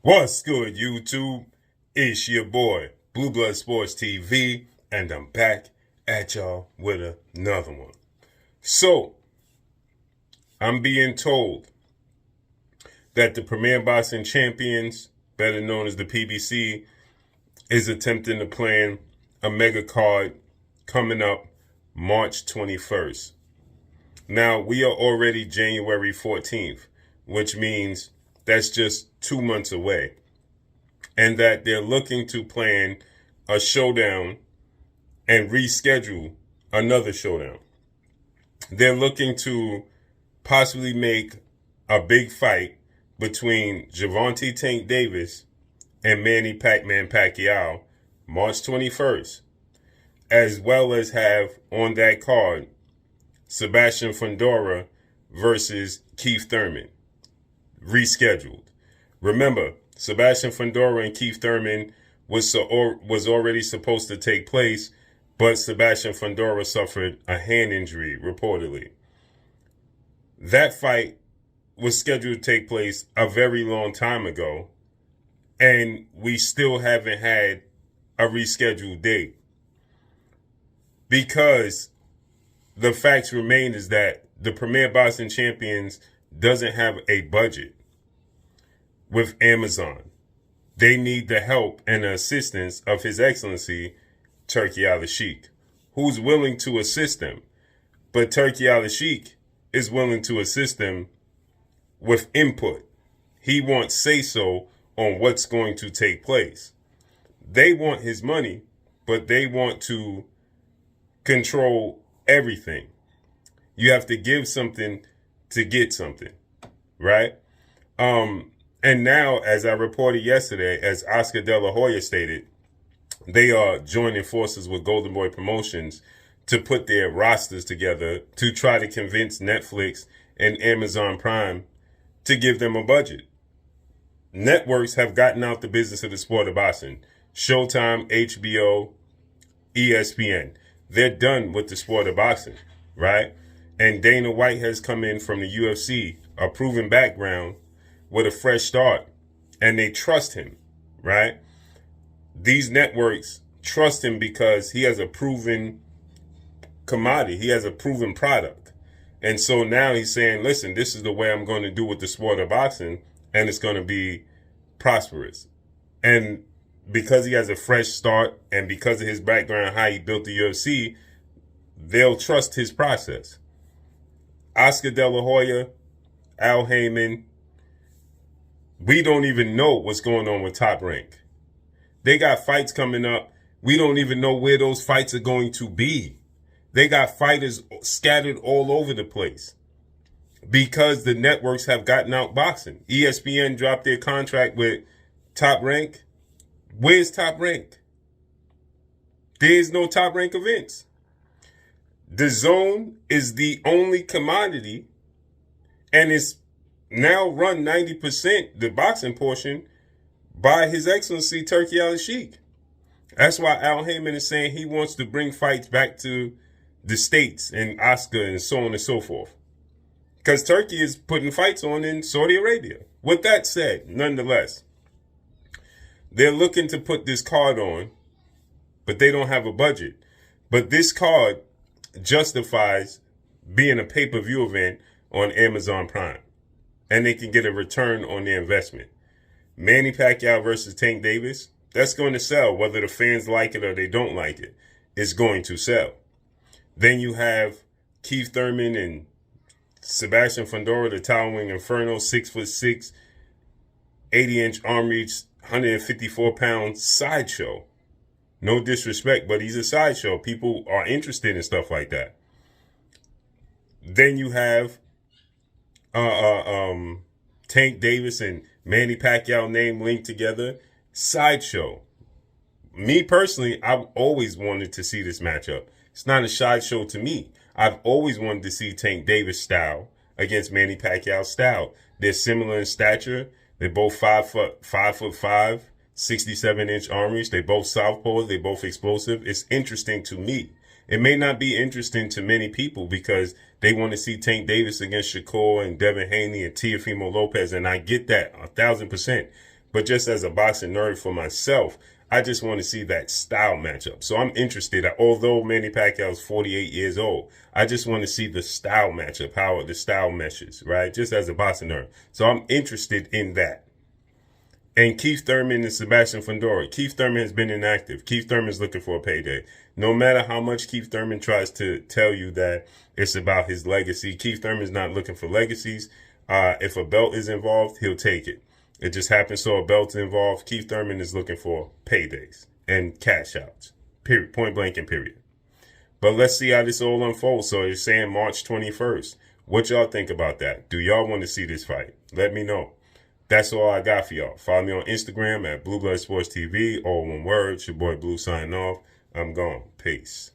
What's good, YouTube? It's your boy, Blue Blood Sports TV, and I'm back at y'all with another one. So, I'm being told that the Premier Boxing Champions, better known as the PBC, is attempting to plan a mega card coming up March 21st. Now, we are already January 14th, which means that's just 2 months away. And that they're looking to plan a showdown and reschedule another showdown. They're looking to possibly make a big fight between Gervonta Tank Davis and Manny Pacquiao March 21st, as well as have on that card Sebastian Fundora versus Keith Thurman, rescheduled. Remember, Sebastian Fundora and Keith Thurman was already supposed to take place, but Sebastian Fundora suffered a hand injury, reportedly. That fight was scheduled to take place a very long time ago, and we still haven't had a rescheduled date. Because the facts remain is that the Premier Boxing Champions doesn't have a budget with Amazon. They need the help and the assistance of His Excellency, Turki Al-Sheikh, who's willing to assist them. But Turki Al-Sheikh is willing to assist them with input. He wants say-so on what's going to take place. They want his money, but they want to control everything. You have to give something to get something, right? And now, as I reported yesterday, as Oscar De La Hoya stated, they are joining forces with Golden Boy Promotions to put their rosters together to try to convince Netflix and Amazon Prime to give them a budget. Networks have gotten out the business of the sport of boxing. Showtime, HBO, ESPN. They're done with the sport of boxing, right? And Dana White has come in from the UFC, a proven background, with a fresh start, and they trust him, right? These networks trust him because he has a proven commodity. He has a proven product. And so now he's saying, listen, this is the way I'm going to do with the sport of boxing, and it's going to be prosperous. And because he has a fresh start and because of his background, how he built the UFC, they'll trust his process. Oscar De La Hoya, Al Heyman, we don't even know what's going on with Top Rank. They got fights coming up. We don't even know where those fights are going to be. They got fighters scattered all over the place because the networks have gotten out boxing. ESPN dropped their contract with Top Rank. Where's Top Rank? There's no Top Rank events. The Zone is the only commodity, and it's now run 90%, the boxing portion, by His Excellency Turki Al-Sheikh. That's why Al Heyman is saying he wants to bring fights back to the States and Oscar and so on and so forth. Because Turkey is putting fights on in Saudi Arabia. With that said, nonetheless, they're looking to put this card on, but they don't have a budget. But this card justifies being a pay-per-view event on Amazon Prime. And they can get a return on their investment. Manny Pacquiao versus Tank Davis, that's going to sell. Whether the fans like it or they don't like it, it's going to sell. Then you have Keith Thurman and Sebastian Fundora, the towering Inferno, 6'6", 80-inch arm reach, 154-pound sideshow. No disrespect, but he's a sideshow. People are interested in stuff like that. Then you have Tank Davis and Manny Pacquiao name linked together. Sideshow. Me personally, I've always wanted to see this matchup. It's not a sideshow to me. I've always wanted to see Tank Davis style against Manny Pacquiao style. They're similar in stature. They're both 5'5", 67-inch arm reach. They both southpaws. They both explosive. It's interesting to me. It may not be interesting to many people because they want to see Tank Davis against Shakur and Devin Haney and Teofimo Lopez, and I get that 1,000%. But just as a boxing nerd for myself, I just want to see that style matchup. So I'm interested, although Manny Pacquiao is 48 years old, I just want to see the style matchup, how the style meshes, right? Just as a boxing nerd. So I'm interested in that. And Keith Thurman and Sebastian Fundora. Keith Thurman has been inactive. Keith Thurman is looking for a payday. No matter how much Keith Thurman tries to tell you that it's about his legacy, Keith Thurman is not looking for legacies. If a belt is involved, he'll take it. It just happens so a belt's involved. Keith Thurman is looking for paydays and cash outs. Period. Point blank and period. But let's see how this all unfolds. So you're saying March 21st. What y'all think about that? Do y'all want to see this fight? Let me know. That's all I got for y'all. Follow me on Instagram at Blue Blood Sports TV. All one word. It's your boy Blue signing off. I'm gone. Peace.